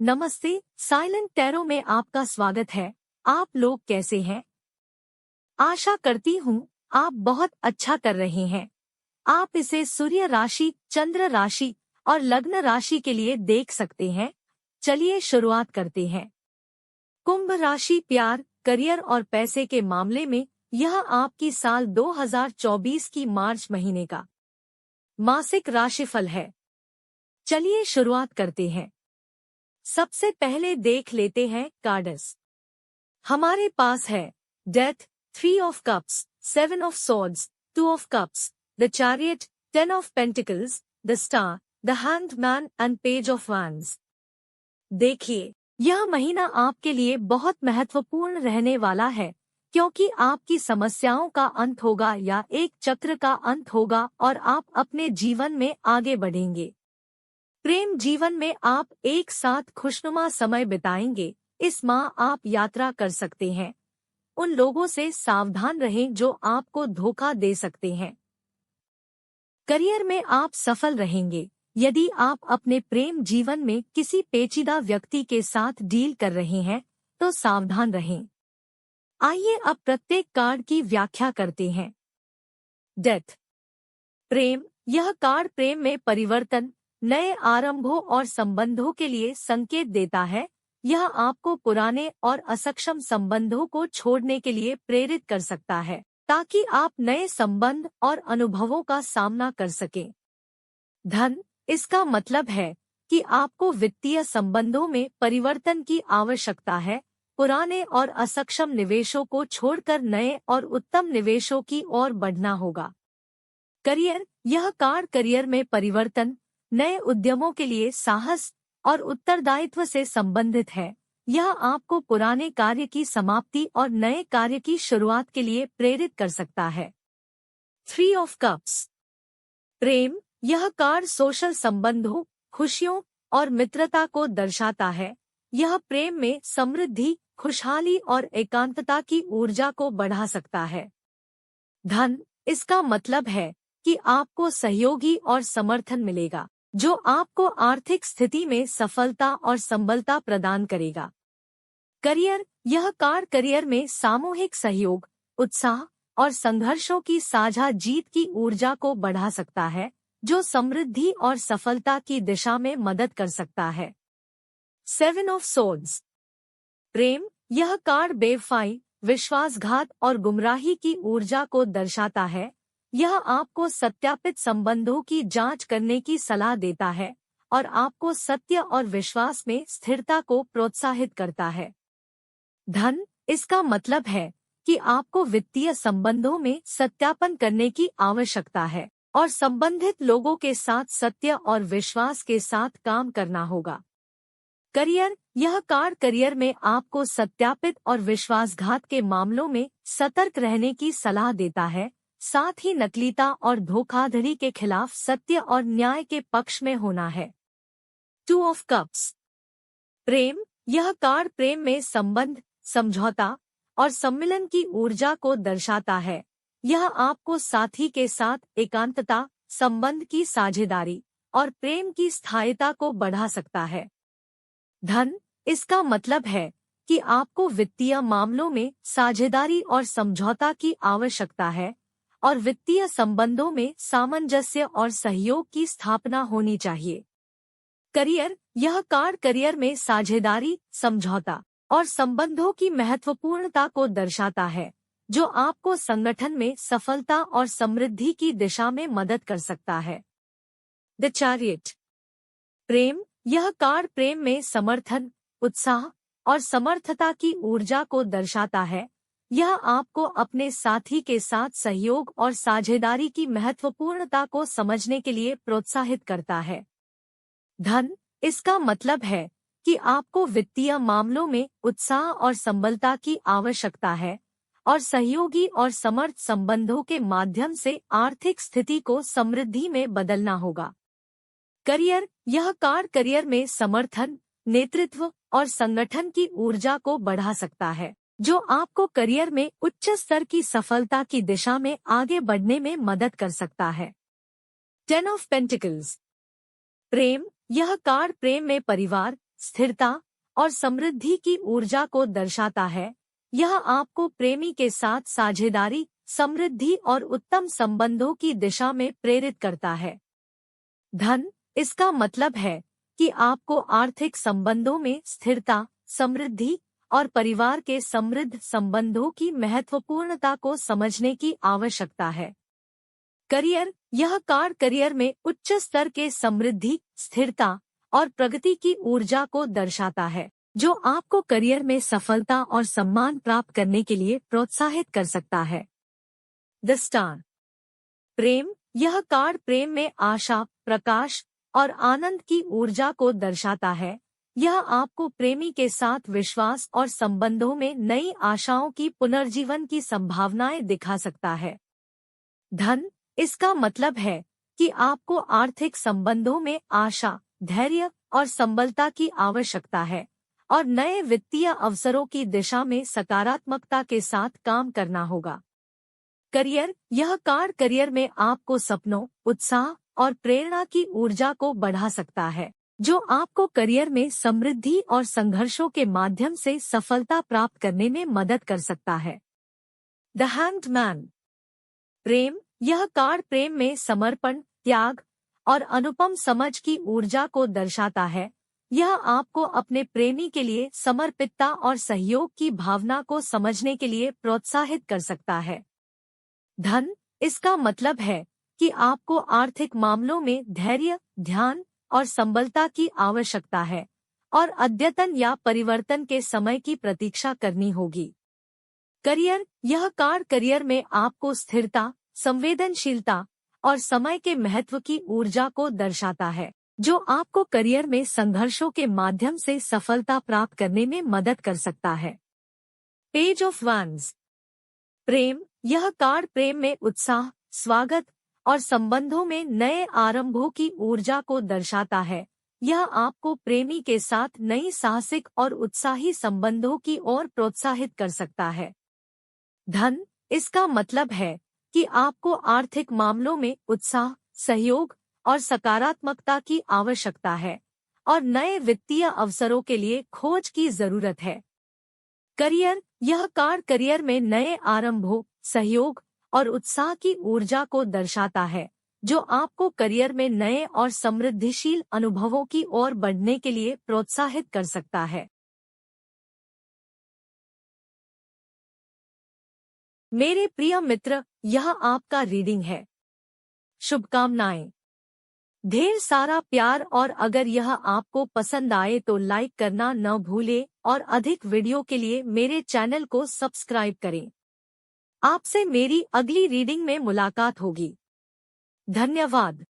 नमस्ते, silent tarot में आपका स्वागत है। आप लोग कैसे हैं? आशा करती हूँ आप बहुत अच्छा कर रहे हैं। आप इसे सूर्य राशि, चंद्र राशि और लग्न राशि के लिए देख सकते हैं। चलिए शुरुआत करते हैं। कुंभ राशि प्यार, करियर और पैसे के मामले में यह आपकी साल 2024 की मार्च महीने का मासिक राशिफल है। चलिए शुरुआत करते हैं। सबसे पहले देख लेते हैं कार्ड्स। हमारे पास है death, 3 of cups, 7 of swords, 2 of cups, the chariot, 10 of pentacles, the star, the handman and page of wands. देखिए, यह महीना आपके लिए बहुत महत्वपूर्ण रहने वाला है, क्योंकि आपकी समस्याओं का अंत होगा या एक चक्र का अंत होगा और आप अपने जीवन में आगे बढ़ेंगे। प्रेम जीवन में आप एक साथ खुशनुमा समय बिताएंगे। इस माह आप यात्रा कर सकते हैं। उन लोगों से सावधान रहें जो आपको धोखा दे सकते हैं। करियर में आप सफल रहेंगे। यदि आप अपने प्रेम जीवन में किसी पेचीदा व्यक्ति के साथ डील कर रहे हैं तो सावधान रहें। आइए अब प्रत्येक कार्ड की व्याख्या करते हैं। डेथ। प्रेम, यह कार्ड प्रेम में परिवर्तन, नए आरंभों और संबंधों के लिए संकेत देता है। यह आपको पुराने और असक्षम संबंधों को छोड़ने के लिए प्रेरित कर सकता है, ताकि आप नए संबंध और अनुभवों का सामना कर सकें। धन, इसका मतलब है कि आपको वित्तीय संबंधों में परिवर्तन की आवश्यकता है। पुराने और असक्षम निवेशों को छोड़कर नए और उत्तम निवेशों की ओर बढ़ना होगा। करियर, यह कार्ड करियर में परिवर्तन, नए उद्यमों के लिए साहस और उत्तरदायित्व से संबंधित है। यह आपको पुराने कार्य की समाप्ति और नए कार्य की शुरुआत के लिए प्रेरित कर सकता है। 3 ऑफ कप्स। प्रेम, यह कार्ड सोशल संबंधों, खुशियों और मित्रता को दर्शाता है। यह प्रेम में समृद्धि, खुशहाली और एकांतता की ऊर्जा को बढ़ा सकता है। धन, इसका मतलब है कि आपको सहयोगी और समर्थन मिलेगा, जो आपको आर्थिक स्थिति में सफलता और संबलता प्रदान करेगा। करियर, यह कार्ड करियर में सामूहिक सहयोग, उत्साह और संघर्षों की साझा जीत की ऊर्जा को बढ़ा सकता है, जो समृद्धि और सफलता की दिशा में मदद कर सकता है। 7 ऑफ सॉर्ड्स। प्रेम, यह कार्ड बेवफाई, विश्वासघात और गुमराही की ऊर्जा को दर्शाता है। यह आपको सत्यापित संबंधों की जांच करने की सलाह देता है और आपको सत्य और विश्वास में स्थिरता को प्रोत्साहित करता है। धन, इसका मतलब है कि आपको वित्तीय संबंधों में सत्यापन करने की आवश्यकता है और संबंधित लोगों के साथ सत्य और विश्वास के साथ काम करना होगा। करियर, यह कार्ड करियर में आपको सत्यापित और विश्वासघात के मामलों में सतर्क रहने की सलाह देता है, साथ ही नकलीता और धोखाधड़ी के खिलाफ सत्य और न्याय के पक्ष में होना है। 2 ऑफ कप्स। प्रेम, यह कार्ड प्रेम में संबंध, समझौता और सम्मिलन की ऊर्जा को दर्शाता है। यह आपको साथी के साथ एकांतता, संबंध की साझेदारी और प्रेम की स्थायिता को बढ़ा सकता है। धन, इसका मतलब है कि आपको वित्तीय मामलों में साझेदारी और समझौता की आवश्यकता है और वित्तीय संबंधों में सामंजस्य और सहयोग की स्थापना होनी चाहिए। करियर, यह कार्ड करियर में साझेदारी, समझौता और संबंधों की महत्वपूर्णता को दर्शाता है, जो आपको संगठन में सफलता और समृद्धि की दिशा में मदद कर सकता है। The chariot. प्रेम, यह कार्ड प्रेम में समर्थन, उत्साह और समर्थता की ऊर्जा को दर्शाता है। यह आपको अपने साथी के साथ सहयोग और साझेदारी की महत्वपूर्णता को समझने के लिए प्रोत्साहित करता है। धन, इसका मतलब है कि आपको वित्तीय मामलों में उत्साह और संबलता की आवश्यकता है और सहयोगी और समर्थ संबंधों के माध्यम से आर्थिक स्थिति को समृद्धि में बदलना होगा। करियर, यह कार्ड करियर में समर्थन, नेतृत्व और संगठन की ऊर्जा को बढ़ा सकता है, जो आपको करियर में उच्च स्तर की सफलता की दिशा में आगे बढ़ने में मदद कर सकता है। 10 ऑफ पेंटिकल्स। प्रेम, यह कार्ड प्रेम में परिवार, स्थिरता और समृद्धि की ऊर्जा को दर्शाता है। यह आपको प्रेमी के साथ साझेदारी, समृद्धि और उत्तम संबंधों की दिशा में प्रेरित करता है। धन, इसका मतलब है कि आपको आर्थिक संबंधों में स्थिरता, समृद्धि और परिवार के समृद्ध संबंधों की महत्वपूर्णता को समझने की आवश्यकता है। करियर, यह कार्ड करियर में उच्च स्तर के समृद्धि, स्थिरता और प्रगति की ऊर्जा को दर्शाता है, जो आपको करियर में सफलता और सम्मान प्राप्त करने के लिए प्रोत्साहित कर सकता है। The star. प्रेम, यह कार्ड प्रेम में आशा, प्रकाश और आनंद की ऊर्जा को दर्शाता है। यह आपको प्रेमी के साथ विश्वास और संबंधों में नई आशाओं की पुनर्जीवन की संभावनाएं दिखा सकता है। धन, इसका मतलब है कि आपको आर्थिक संबंधों में आशा, धैर्य और संबलता की आवश्यकता है और नए वित्तीय अवसरों की दिशा में सकारात्मकता के साथ काम करना होगा। करियर, यह कार्ड करियर में आपको सपनों, उत्साह और प्रेरणा की ऊर्जा को बढ़ा सकता है, जो आपको करियर में समृद्धि और संघर्षों के माध्यम से सफलता प्राप्त करने में मदद कर सकता है। The hanged man. प्रेम, यह कार्ड प्रेम में समर्पण, त्याग और अनुपम समझ की ऊर्जा को दर्शाता है। यह आपको अपने प्रेमी के लिए समर्पितता और सहयोग की भावना को समझने के लिए प्रोत्साहित कर सकता है। धन, इसका मतलब है कि आपको आर्थिक मामलों में धैर्य, ध्यान और संबलता की आवश्यकता है और अद्यतन या परिवर्तन के समय की प्रतीक्षा करनी होगी। करियर, यह कार्ड करियर में आपको स्थिरता, संवेदनशीलता और समय के महत्व की ऊर्जा को दर्शाता है, जो आपको करियर में संघर्षों के माध्यम से सफलता प्राप्त करने में मदद कर सकता है। Page of wands. प्रेम, यह कार्ड प्रेम में उत्साह, स्वागत और संबंधों में नए आरंभों की ऊर्जा को दर्शाता है। यह आपको प्रेमी के साथ नई साहसिक और उत्साही संबंधों की ओर प्रोत्साहित कर सकता है। धन, इसका मतलब है कि आपको आर्थिक मामलों में उत्साह, सहयोग और सकारात्मकता की आवश्यकता है और नए वित्तीय अवसरों के लिए खोज की जरूरत है। करियर, यह कार्ड करियर में नए आरंभों, सहयोग और उत्साह की ऊर्जा को दर्शाता है, जो आपको करियर में नए और समृद्धिशील अनुभवों की ओर बढ़ने के लिए प्रोत्साहित कर सकता है। मेरे प्रिय मित्र, यह आपका रीडिंग है। शुभकामनाएं। ढेर सारा प्यार, और अगर यह आपको पसंद आए तो लाइक करना न भूलें और अधिक वीडियो के लिए मेरे चैनल को सब्सक्राइब करें। आपसे मेरी अगली रीडिंग में मुलाकात होगी। धन्यवाद।